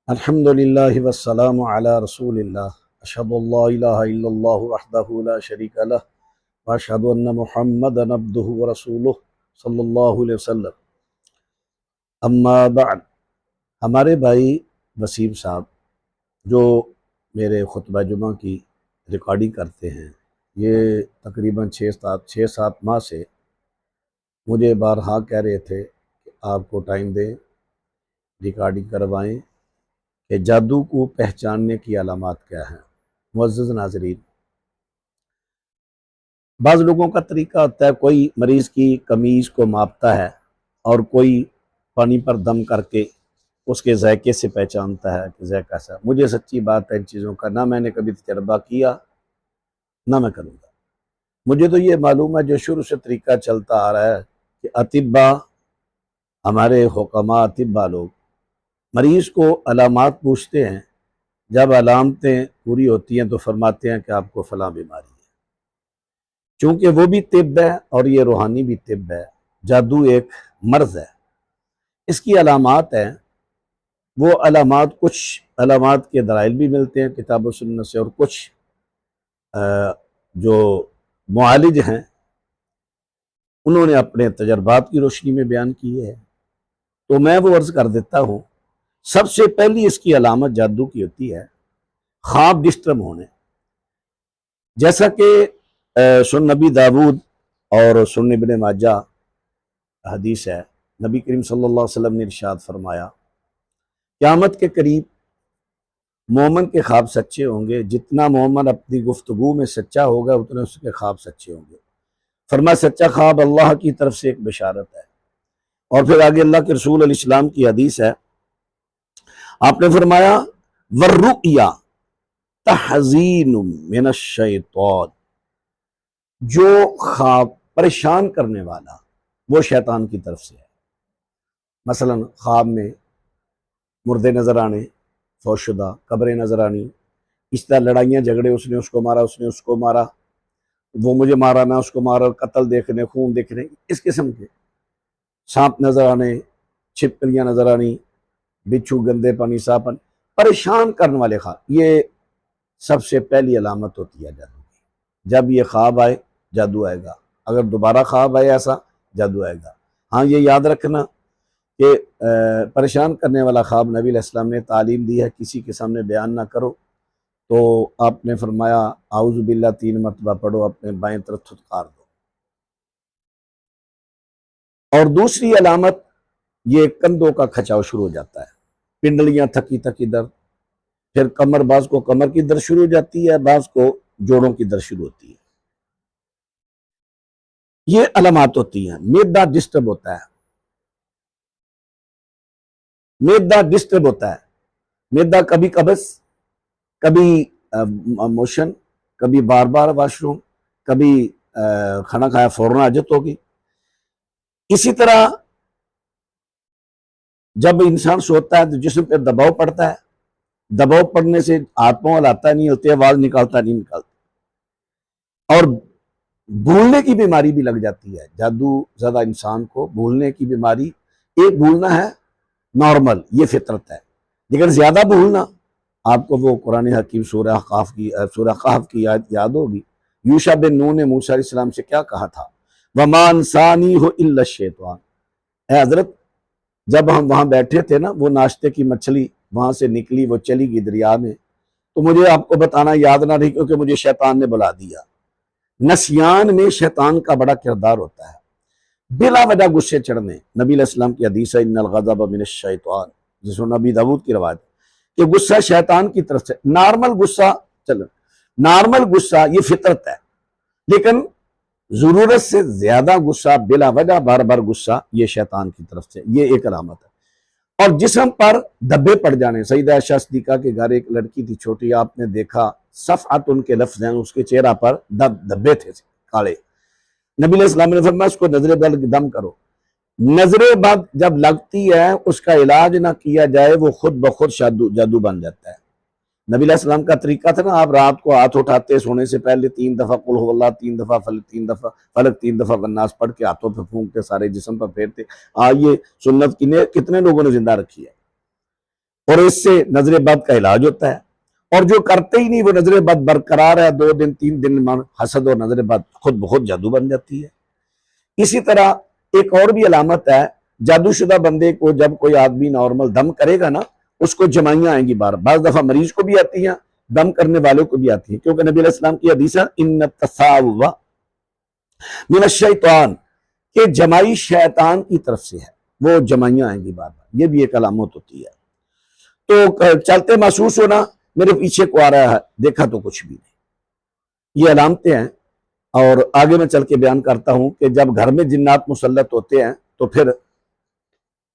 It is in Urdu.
الحمدللہ والسلام علی رسول اللہ اشہد ان لا الہ الا اللہ وحدہ لا شریک لہ واشہد ان محمدا عبدہ ورسولہ صلی اللہ علیہ وسلم۔ اما بعد، ہمارے بھائی وسیم صاحب جو میرے خطبہ جمعہ کی ریکارڈنگ کرتے ہیں، یہ تقریباً 6-7 ماہ سے مجھے بارہا کہہ رہے تھے کہ آپ کو ٹائم دیں، ریکارڈنگ کروائیں کہ جادو کو پہچاننے کی علامات کیا ہیں۔ معزز ناظرین، بعض لوگوں کا طریقہ ہوتا ہے، کوئی مریض کی قمیض کو ماپتا ہے اور کوئی پانی پر دم کر کے اس کے ذائقے سے پہچانتا ہے کہ ذائقہ کیسا ہے۔ مجھے سچی بات ہے ان چیزوں کا نہ میں نے کبھی تجربہ کیا نہ میں کروں گا۔ مجھے تو یہ معلوم ہے جو شروع سے طریقہ چلتا آ رہا ہے کہ اطباء، ہمارے حکماء اطباء لوگ مریض کو علامات پوچھتے ہیں، جب علامتیں پوری ہوتی ہیں تو فرماتے ہیں کہ آپ کو فلاں بیماری ہے۔ چونکہ وہ بھی طب ہے اور یہ روحانی بھی طب ہے، جادو ایک مرض ہے، اس کی علامات ہیں۔ وہ علامات، کچھ علامات کے دلائل بھی ملتے ہیں کتاب و سنت سے، اور کچھ جو معالج ہیں انہوں نے اپنے تجربات کی روشنی میں بیان کی ہے۔ تو میں وہ عرض کر دیتا ہوں، سب سے پہلی اس کی علامت جادو کی ہوتی ہے خواب ڈسٹرب ہونے، جیسا کہ سنن نبی داود اور سنن ابن ماجہ حدیث ہے، نبی کریم صلی اللہ علیہ وسلم نے ارشاد فرمایا، قیامت کے قریب مومن کے خواب سچے ہوں گے، جتنا مومن اپنی گفتگو میں سچا ہوگا اتنے اس کے خواب سچے ہوں گے۔ فرمایا سچا خواب اللہ کی طرف سے ایک بشارت ہے۔ اور پھر آگے اللہ کے رسول علیہ السلام کی حدیث ہے، آپ نے فرمایا وَالرُّؤْيَا تَحْزِینٌ مِّنَ الشَّیطان، جو خواب پریشان کرنے والا وہ شیطان کی طرف سے ہے۔ مثلا خواب میں مردے نظر آنے، فوت شدہ قبریں نظر آنی، اس طرح لڑائیاں جھگڑے، اس نے اس کو مارا، اس نے اس کو مارا، وہ مجھے مارا میں اس کو مارا، قتل دیکھنے، خون دیکھنے، اس قسم کے سانپ نظر آنے، چھپکلیاں نظر آنی، بچھو، گندے پانی، صاف پانی، پریشان کرنے والے خواب، یہ سب سے پہلی علامت ہوتی ہے جادو کی۔ جب یہ خواب آئے جادو آئے گا، اگر دوبارہ خواب آئے ایسا جادو آئے گا۔ ہاں یہ یاد رکھنا کہ پریشان کرنے والا خواب نبی علیہ السلام نے تعلیم دی ہے، کسی کے سامنے بیان نہ کرو۔ تو آپ نے فرمایا اعوذ باللہ 3 مرتبہ پڑھو، اپنے بائیں طرف تھتکار دو۔ اور دوسری علامت، یہ کندھوں کا کھچاؤ شروع ہو جاتا ہے، پنڈلیاں تھکی تھکی درد، پھر کمر، بعض کو کمر کی درد شروع ہو جاتی ہے، بعض کو جوڑوں کی درد شروع ہوتی ہے۔ یہ علامات ہوتی ہیں۔ معدہ ڈسٹرب ہوتا ہے، معدہ ڈسٹرب ہوتا ہے، معدہ کبھی قبض، کبھی موشن، کبھی بار بار واش روم، کبھی کھانا کھایا فوراً حاجت ہوگی۔ اسی طرح جب انسان سوتا ہے تو جسم پہ دباؤ پڑتا ہے، دباؤ پڑنے سے ہاتھ پاؤں ہلاتا نہیں ہوتے، آواز نکالتا نہیں نکالتا، اور بھولنے کی بیماری بھی لگ جاتی ہے۔ جادو زدہ انسان کو بھولنے کی بیماری، ایک بھولنا ہے نارمل، یہ فطرت ہے، لیکن زیادہ بھولنا، آپ کو وہ قرآن حکیم سورہ قحف کی آیت یاد ہوگی، یوشع بن نون نے موسیٰ علیہ السلام سے کیا کہا تھا، وَمَا أَنسَانِيهُ إِلَّا الشَّيْطَانُ، اے حضرت جب ہم وہاں بیٹھے تھے نا، وہ ناشتے کی مچھلی وہاں سے نکلی، وہ چلی گئی دریا میں، تو مجھے آپ کو بتانا یاد نہ رہی کیونکہ مجھے شیطان نے بلا دیا۔ نسیان میں شیطان کا بڑا کردار ہوتا ہے، بلا وجہ غصے چڑھنے۔ نبی علیہ السلام کی حدیث ہے ان الغضب من الشیطان، جس کو نبی داود کی روایت کہ غصہ شیطان کی طرف سے۔ نارمل غصہ، چلو نارمل غصہ یہ فطرت ہے، لیکن ضرورت سے زیادہ غصہ، بلا وجہ بار بار غصہ، یہ شیطان کی طرف سے، یہ ایک علامت ہے۔ اور جسم پر دھبے پڑ جانے، سیدہ عائشہ صدیقہ کے گھر ایک لڑکی تھی چھوٹی، آپ نے دیکھا صفعت ان کے لفظ ہیں، اس کے چہرہ پر دھبے تھے کالے۔ نبی علیہ السلام نے فرمایا اس کو نظر بد دم کرو۔ نظر بد جب لگتی ہے اس کا علاج نہ کیا جائے وہ خود بخود جادو بن جاتا ہے۔ نبی علیہ السلام کا طریقہ تھا نا، آپ رات کو ہاتھ اٹھاتے سونے سے پہلے 3 دفعہ قل هو اللہ، 3 دفعہ فلق 3 دفعہ والناس پڑھ کے ہاتھوں پہ پھونکتے، سارے جسم پر پھیرتے۔ یہ سنت کتنے لوگوں نے زندہ رکھی ہے۔ اور اس سے نظر بد کا علاج ہوتا ہے، اور جو کرتے ہی نہیں وہ نظر بد برقرار ہے، 2 دن 3 دن حسد اور نظر بد خود بخود جادو بن جاتی ہے۔ اسی طرح ایک اور بھی علامت ہے، جادو شدہ بندے کو جب کوئی آدمی نارمل دم کرے گا نا، اس کو جمائیاں آئیں گی بار، بعض دفعہ مریض کو بھی آتی ہیں، دم کرنے والوں کو بھی آتی ہیں، کیونکہ نبی علیہ السلام کی حدیث ہے ان التثاؤب من الشیطان، کہ جمائی شیطان کی طرف سے ہے، وہ جمائیاں آئیں گی بار بار، یہ بھی ایک علامت ہوتی ہے۔ تو چلتے محسوس ہونا میرے پیچھے کو آ رہا ہے، دیکھا تو کچھ بھی نہیں، یہ علامتیں ہیں۔ اور آگے میں چل کے بیان کرتا ہوں کہ جب گھر میں جنات مسلط ہوتے ہیں تو پھر